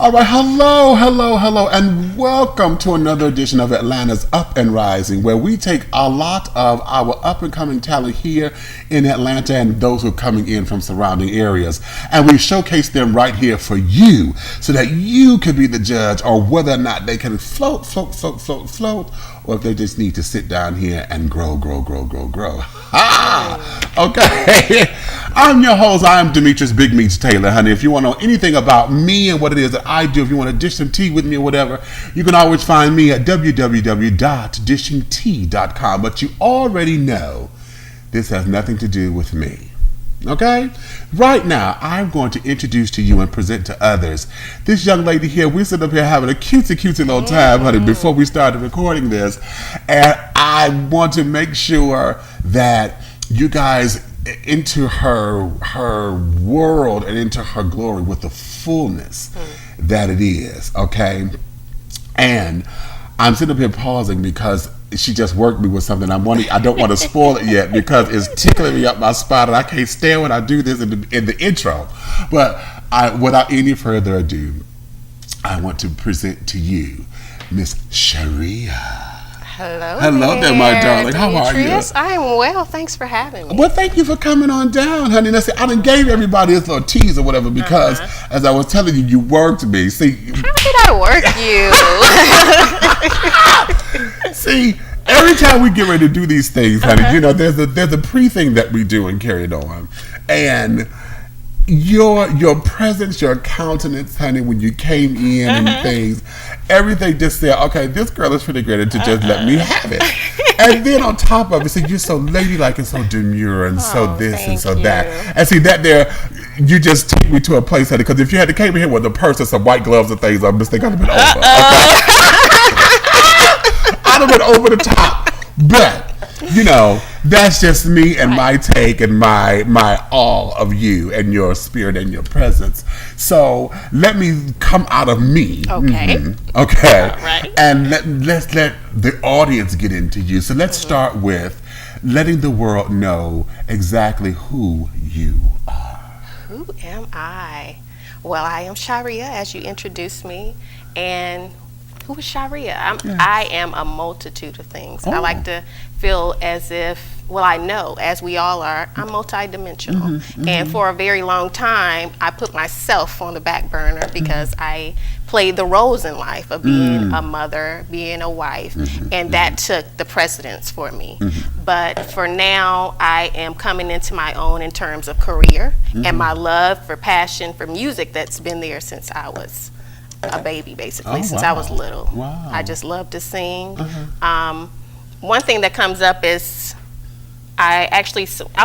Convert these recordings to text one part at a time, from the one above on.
All right, hello, and welcome to another edition of Atlanta's Up and Rising, where we take a lot of our up-and-coming talent here in Atlanta and those who are coming in from surrounding areas, and we showcase them right here for you, so that you can be the judge or whether or not they can float, or if they just need to sit down here and grow. Okay. I'm your host. I'm Demetrius Big Meats Taylor, honey. If you want to know anything about me and what it is that I do, if you want to dish some tea with me or whatever, you can always find me at www.dishingtea.com. But you already know this has nothing to do with me. Okay? Right now, I'm going to introduce to you and present to others this young lady here. We sit up here having a cutesy little time, honey, before we started recording this. And I want to make sure that you guys into her world and into her glory with the fullness that it is, okay? And I'm sitting up here pausing because she just worked me with something. I don't want to spoil it yet because it's tickling me up my spot, and I can't stand when I do this in the intro. But without any further ado, I want to present to you Miss Sharia. Hello there, my darling. How are you? I am well. Thanks for having me. Well, thank you for coming on down, honey. Now, see, I done gave everybody this little tease or whatever because, as I was telling you, you worked me. See, how did I work you? See, every time we get ready to do these things, honey, you know, there's a pre-thing that we do and carry it on, and your presence, your countenance, honey, when you came in and things, everything just said, okay, this girl is pretty great to just let me have it. And then on top of it, see, you're so ladylike and so demure and so this and so that. And see, that there, you just take me to a place, honey, because if you had to came in here with a purse and some white gloves and things, I'm just thinking I'd have been over. Okay? I'd have been over the top. But you know, that's just me and my take and my all of you and your spirit and your presence. So let me come out of me. Okay. Okay. All right. And let's let the audience get into you. So let's start with letting the world know exactly who you are. Who am I? Well, I am Sharia, as you introduced me. And who is Sharia? I am a multitude of things. I like to feel as if, well, I know, as we all are, I'm multidimensional. And for a very long time, I put myself on the back burner because I played the roles in life of being a mother, being a wife, and that took the precedence for me. But for now, I am coming into my own in terms of career and my love for passion for music that's been there since I was a baby, basically, since I was little. I just love to sing. One thing that comes up is I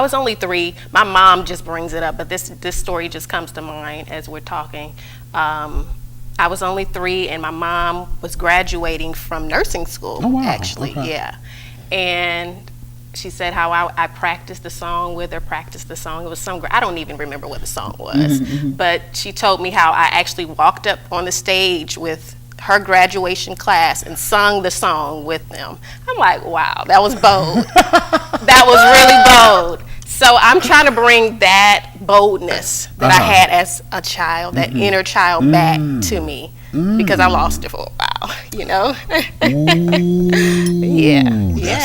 was only 3. My mom just brings it up, but this story just comes to mind as we're talking. I was only 3, and my mom was graduating from nursing school, actually. Yeah. And she said how I practiced the song with her, It was I don't even remember what the song was. But she told me how I actually walked up on the stage with her graduation class and sung the song with them. I'm like, wow, that was bold. That was really bold. So I'm trying to bring that boldness that I had as a child, that inner child back to me. Because I lost it for a while, you know. That's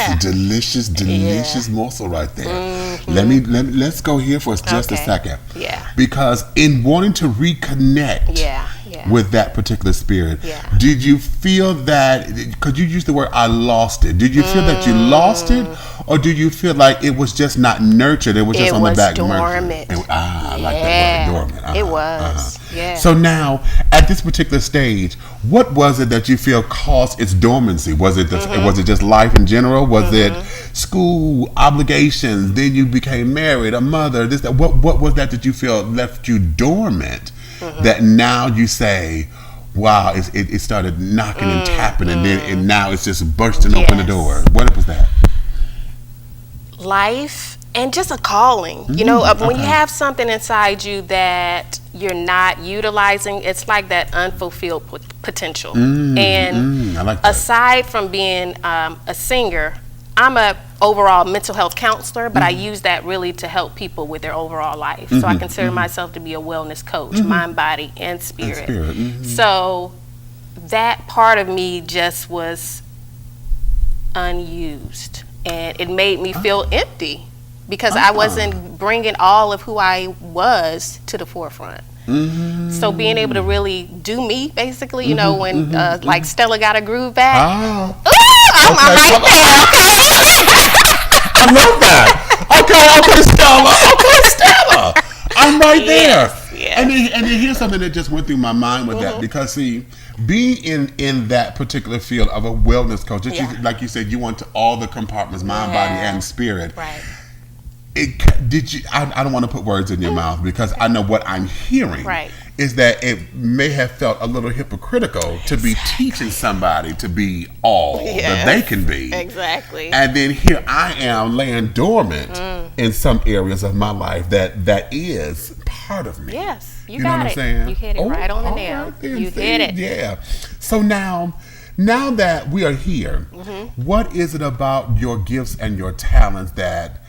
a delicious morsel right there. Let's go here for just a second. Yeah. Because in wanting to reconnect with that particular spirit, did you feel that? Because you used the word "I lost it." Did you feel that you lost it, or did you feel like it was just not nurtured? It was just on the back burner. Dormant. I like that word, dormant. It was. Yeah. So now, at this particular stage, what was it that you feel caused its dormancy? Was it was it just life in general? Was it school obligations? Then you became married, a mother. What was that you feel left you dormant? That now you say, wow, it started knocking and tapping, and now it's just bursting open the door. What was that? Life and just a calling. You know, when you have something inside you that you're not utilizing, it's like that unfulfilled potential. I like that. Aside from being a singer, I'm a overall mental health counselor, but I use that really to help people with their overall life. So I consider myself to be a wellness coach, mind, body, and spirit. So that part of me just was unused, and it made me feel empty because I wasn't bringing all of who I was to the forefront. So being able to really do me, basically, you know, when like Stella got a groove back. I'm right there. I love that. Okay, Stella. I'm right there. Yes. And then here's something that just went through my mind with that, because see, being in that particular field of a wellness coach, you, like you said, you want to all the compartments, mind, body, and spirit. Right. I don't want to put words in your mouth, because I know what I'm hearing is that it may have felt a little hypocritical to be teaching somebody to be all that they can be. Exactly. And then here I am laying dormant in some areas of my life that is part of me. Yes, you know got what it. I'm saying? You hit it right on the nail. Right then, you hit it. Yeah. So now that we are here, what is it about your gifts and your talents that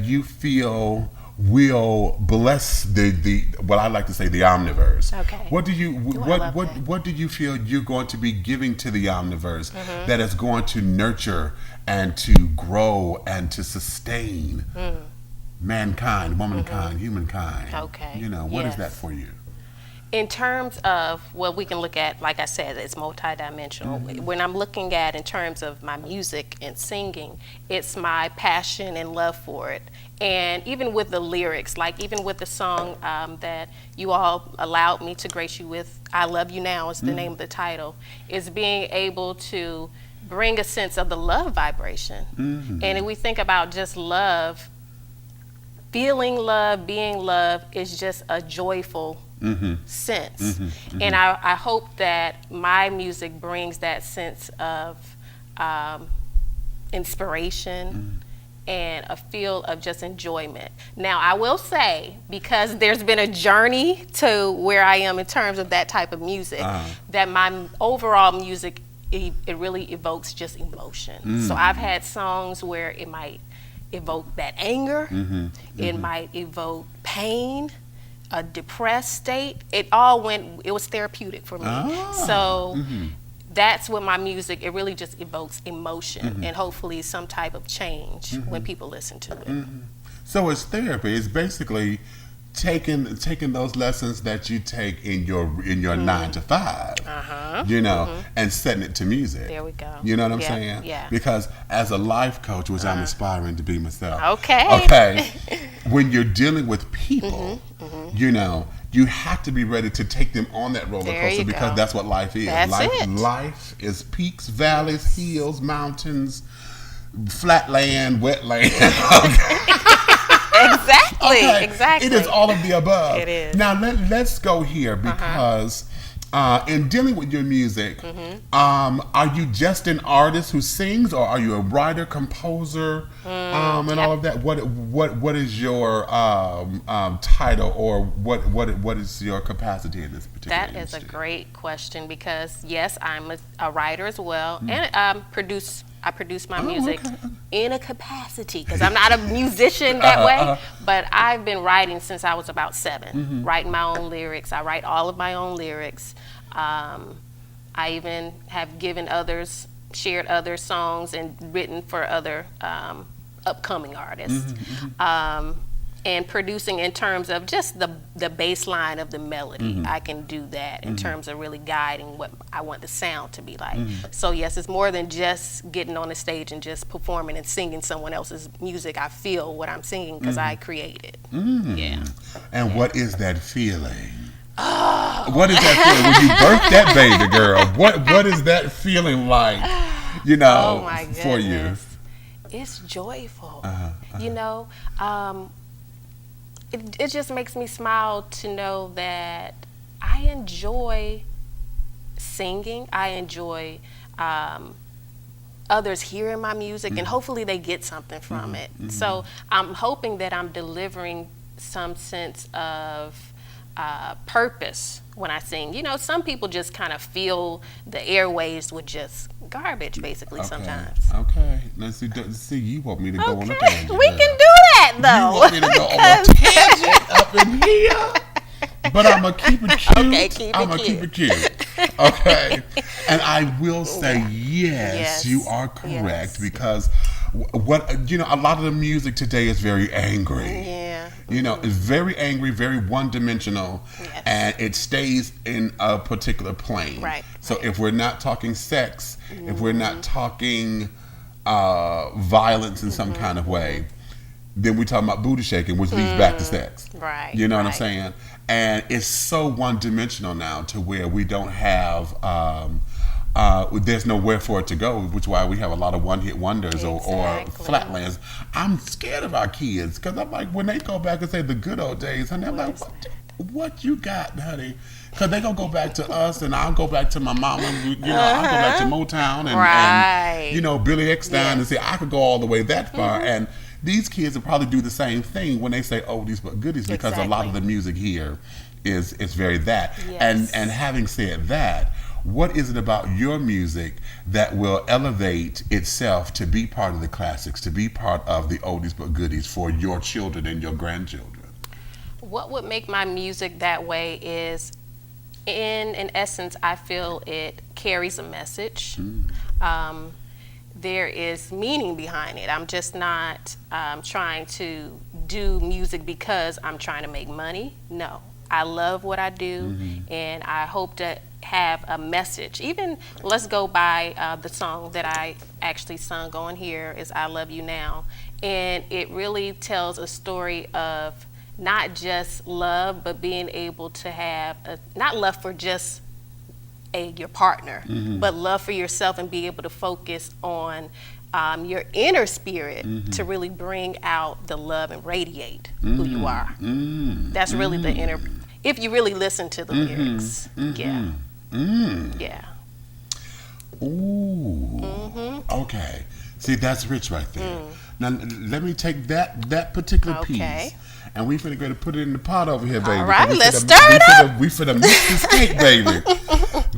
you feel will bless the what I like to say, the omniverse? Okay. What do you feel you're going to be giving to the omniverse that is going to nurture and to grow and to sustain mankind, womankind, humankind? Okay. You know, what is that for you? In terms of, well, we can look at, like I said, it's multidimensional. When I'm looking at in terms of my music and singing, it's my passion and love for it. And even with the lyrics, like even with the song that you all allowed me to grace you with, I Love You Now is the name of the title, is being able to bring a sense of the love vibration. And if we think about just love, feeling love, being love is just a joyful sense. And I hope that my music brings that sense of inspiration and a feel of just enjoyment. Now, I will say, because there's been a journey to where I am in terms of that type of music, that my overall music, it really evokes just emotion. So I've had songs where it might evoke that anger, it might evoke pain, a depressed state. It was therapeutic for me. So that's what my music, it really just evokes emotion and hopefully some type of change when people listen to it. So it's therapy. It's basically taking those lessons that you take in your 9 to 5, you know, and setting it to music. There we go. You know what I'm saying? Yeah. Because as a life coach, which I'm aspiring to be myself. Okay. When you're dealing with people, you know, you have to be ready to take them on that roller coaster, because that's what life is. Life is peaks, valleys, hills, mountains, flat land, wet land. Exactly. It is all of the above. It is. Now let's go here, because in dealing with your music, are you just an artist who sings, or are you a writer, composer, and all of that? What is your title, or what is your capacity in this particular That is industry? a great question, because yes, I'm a writer as well, and I produce my music in a capacity, because I'm not a musician that way, but I've been writing since I was about 7, writing my own lyrics. I write all of my own lyrics. I even have shared other songs and written for other upcoming artists. And producing in terms of just the bass line of the melody. I can do that in terms of really guiding what I want the sound to be like. So yes, it's more than just getting on the stage and just performing and singing someone else's music. I feel what I'm singing because I create it. Yeah. And what is that feeling? What is that feeling when you birth that baby, girl? What is that feeling like, you know, for you? It's joyful. You know, it just makes me smile to know that I enjoy singing. I enjoy others hearing my music, and hopefully they get something from it. So I'm hoping that I'm delivering some sense of purpose when I sing. You know, some people just kind of feel the airwaves with just garbage, basically, sometimes. Okay. Let's see, you want me to go on a tangent. We can do that, though. You want me to go on a tangent up in here? But I'm going to keep it cute. Okay, I'm going to keep it cute. Okay. And I will say, yes, you are correct, because what, you know, a lot of the music today is very angry. Yeah. You know, it's very angry, very one-dimensional, and it stays in a particular plane. Right. So if we're not talking sex, if we're not talking violence in some kind of way, then we're talking about booty shaking, which leads back to sex. Right. You know what I'm saying? And it's so one-dimensional now to where we don't have, there's nowhere for it to go, which is why we have a lot of one-hit wonders or flatlands. I'm scared of our kids, because I'm like, when they go back and say the good old days, and I'm like, what you got, honey? Because they going to go back to us, and I'll go back to my mama, you know, I'll go back to Motown and you know, Billy Eckstine, and say, I could go all the way that far. And these kids will probably do the same thing when they say oldies but goodies, because a lot of the music here is very that. And having said that, what is it about your music that will elevate itself to be part of the classics, to be part of the oldies but goodies for your children and your grandchildren? What would make my music that way is, in essence, I feel it carries a message. There is meaning behind it. I'm just not trying to do music because I'm trying to make money. No, I love what I do, and I hope to have a message. Even, let's go by the song that I actually sung on here is I Love You Now, and it really tells a story of not just love, but being able to have not love for just your partner, but love for yourself, and be able to focus on your inner spirit to really bring out the love and radiate who you are. That's really the inner, if you really listen to the lyrics. Yeah. Ooh. Okay. See, that's rich right there. Now, let me take that particular piece, and we finna go to put it in the pot over here, baby. All right, let's stir it up. We finna mix this cake, baby.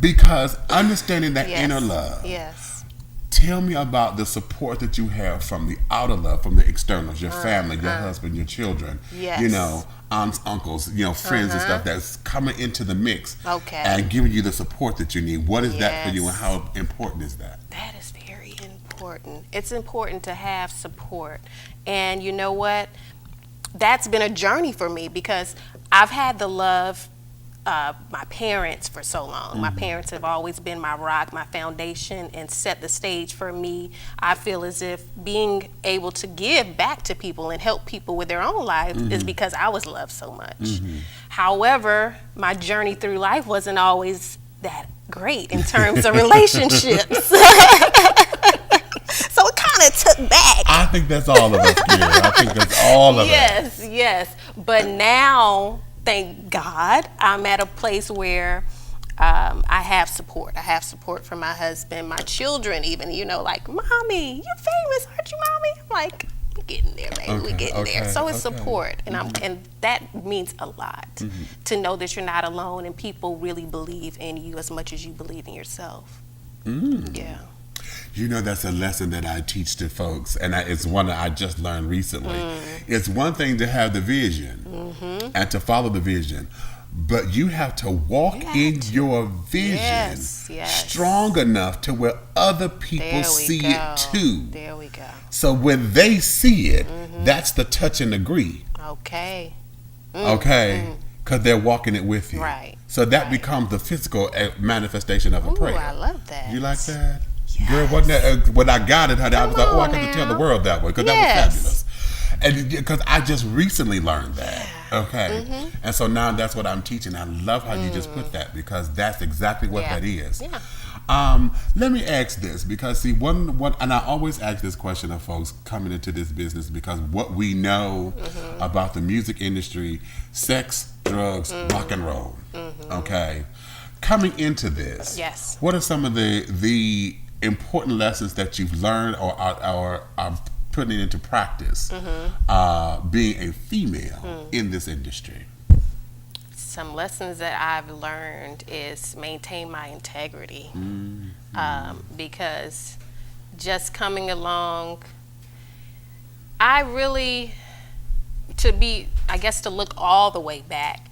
Because understanding that inner love. Yes. Tell me about the support that you have from the outer love, from the externals, your family, your husband, your children. Yes. You know, aunts, uncles, you know, friends and stuff that's coming into the mix. And giving you the support that you need. What is that for you, and how important is that? That is very important. It's important to have support. And you know what? That's been a journey for me, because I've had the love my parents for so long. My parents have always been my rock, my foundation, and set the stage for me. I feel as if being able to give back to people and help people with their own lives is because I was loved so much. However, my journey through life wasn't always that great in terms of relationships. So it kind of took back. I think that's all of us, Gary. I think that's all of us. Yes. But now, thank God, I'm at a place where I have support. I have support from my husband, my children even, you know, like, Mommy, you're famous, aren't you, Mommy? I'm like, we're getting there, baby. We're getting there. So it's support. And and that means a lot, to know that you're not alone and people really believe in you as much as you believe in yourself. Yeah. You know, that's a lesson that I teach to folks, and it's one that I just learned recently. It's one thing to have the vision and to follow the vision, but you have to walk in your vision strong enough to where other people see it too. There we go. So when they see it, that's the touch and agree. Okay. Because they're walking it with you. Right. So that becomes the physical manifestation of a prayer. I love that. You like that? Yes. Girl, wasn't that, when I got it, honey, I was like, I got to tell the world that way, because that was fabulous. And because I just recently learned that. And so now that's what I'm teaching. I love how you just put that, because that's exactly what that is. Let me ask this, because see, one, and I always ask this question of folks coming into this business, because what we know about the music industry, sex, drugs, rock and roll. Coming into this, what are some of the important lessons that you've learned or are putting it into practice, being a female in this industry? some lessons that I've learned is maintain my integrity. Because just coming along, I really, to look all the way back,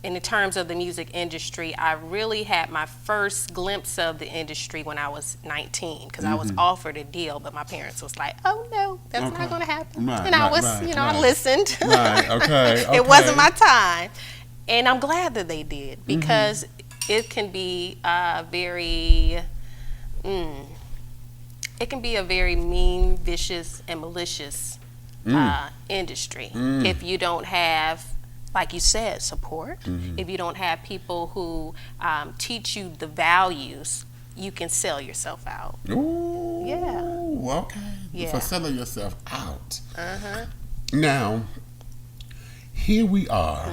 in terms of the music industry, I really had my first glimpse of the industry when I was 19, because I was offered a deal, but my parents was like, "Oh no, that's not going to happen." And I was, I listened. Right. Okay. It wasn't my time, and I'm glad that they did, because it can be very, it can be a very mean, vicious, and malicious industry if you don't have, like you said, support. If you don't have people who teach you the values, you can sell yourself out. Ooh, yeah. Okay. Yeah. For selling yourself out. Now, here we are.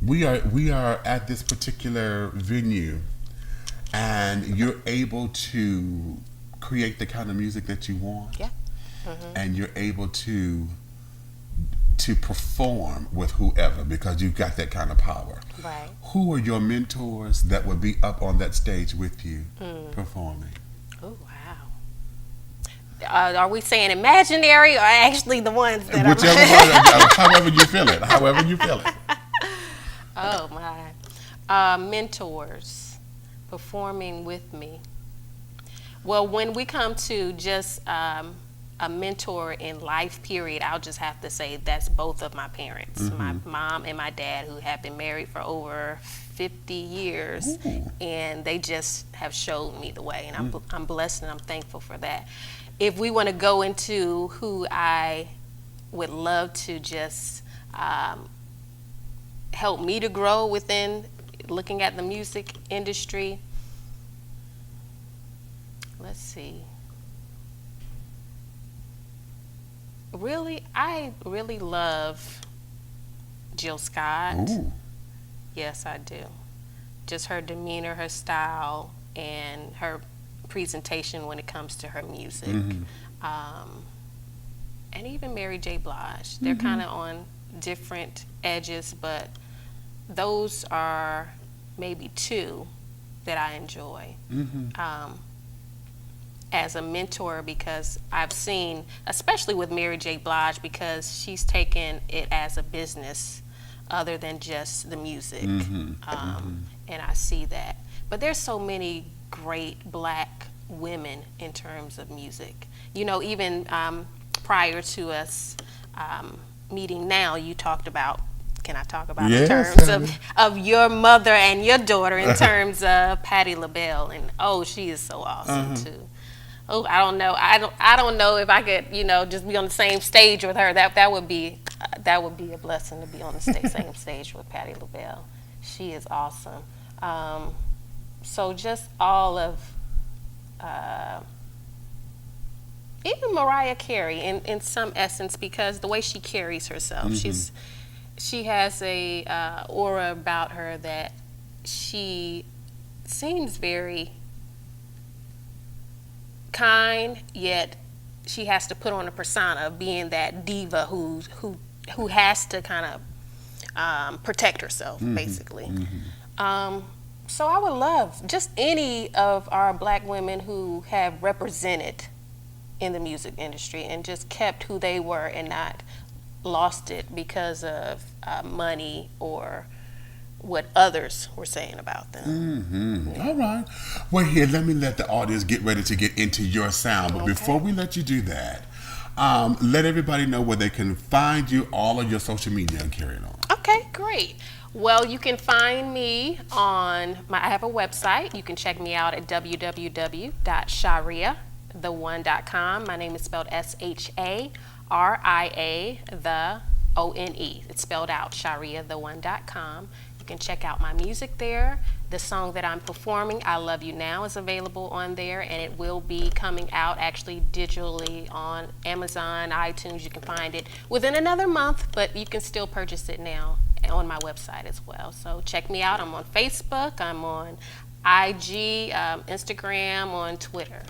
We are at this particular venue, and you're able to create the kind of music that you want. Yeah. And you're able to perform with whoever, because you've got that kind of power. Right. Who are your mentors that would be up on that stage with you performing? Oh, wow. Are we saying imaginary or actually the ones that Whichever one, however you feel it. However you feel it. Oh, my. Mentors performing with me. Well, when we come to just a mentor in life, period, I'll just have to say that's both of my parents, my mom and my dad, who have been married for over 50 years. And they just have showed me the way, and I'm blessed and I'm thankful for that. If we want to go into who I would love to just help me to grow within looking at the music industry, let's see. I really love Jill Scott. Ooh. Yes, I do. Just her demeanor, her style, and her presentation when it comes to her music. And even Mary J. Blige. They're kind of on different edges, but those are maybe two that I enjoy. As a mentor, because I've seen, especially with Mary J. Blige, because she's taken it as a business other than just the music. And I see that. But there's so many great black women in terms of music. You know, even prior to us meeting now, you talked about, can I talk about in terms of your mother and your daughter in terms of Patti LaBelle, and she is so awesome too. Oh, I don't know. I don't know if I could, just be on the same stage with her. That would be a blessing to be on the same stage with Patti LaBelle. She is awesome. So just all of, even Mariah Carey in some essence, because the way she carries herself, she has a aura about her that she seems very kind, yet she has to put on a persona of being that diva who has to kind of protect herself, basically. So I would love just any of our black women who have represented in the music industry and just kept who they were and not lost it because of money or what others were saying about them. All right. Well, here, let me let the audience get ready to get into your sound. But before we let you do that, let everybody know where they can find you, all of your social media, and carry it on. Okay, great. Well, you can find me on I have a website. You can check me out at www.sharia1.com. My name is spelled SHARIA, the ONE. It's spelled out, sharia1.com. You can check out my music there. The song that I'm performing, I Love You Now, is available on there, and it will be coming out actually digitally on Amazon, iTunes. You can find it within another month, but you can still purchase it now on my website as well. So check me out. I'm on Facebook, I'm on IG, Instagram, on Twitter.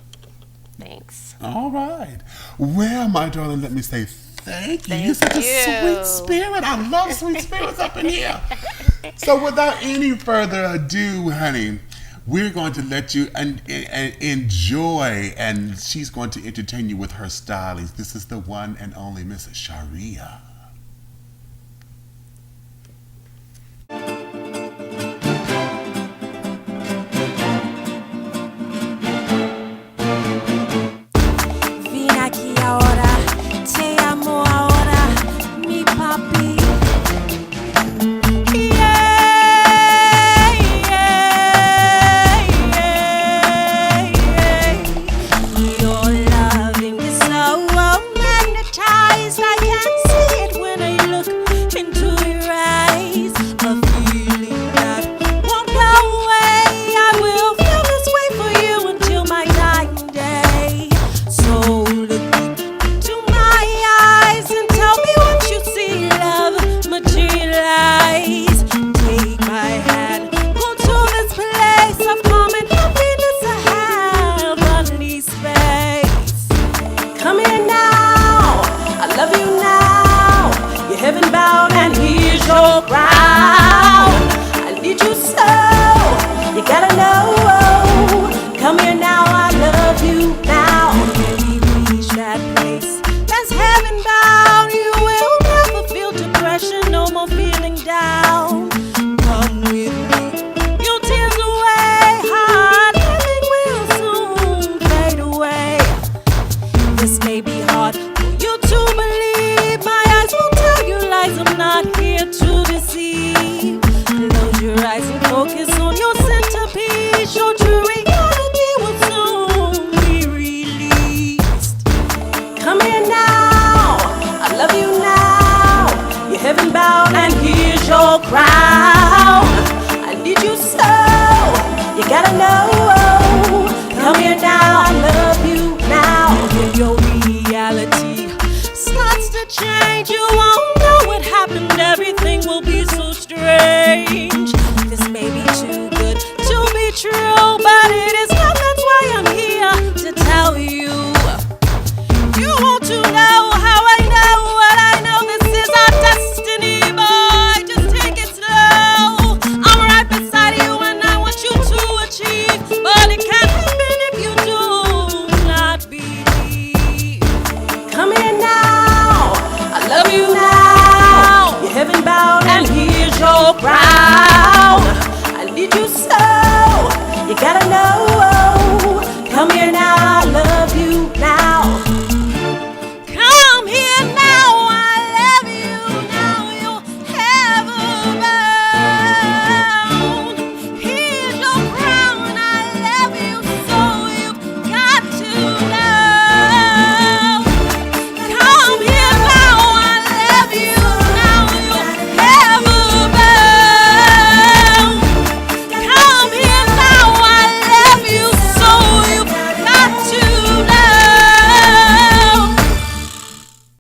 Thanks. All right. Well, my darling, let me say Thank you. You're such a sweet spirit. I love sweet spirits up in here. So without any further ado, honey, we're going to let you enjoy, and she's going to entertain you with her stylings. This is the one and only Miss Sharia. Heaven bound, and here's your crown. I need you so.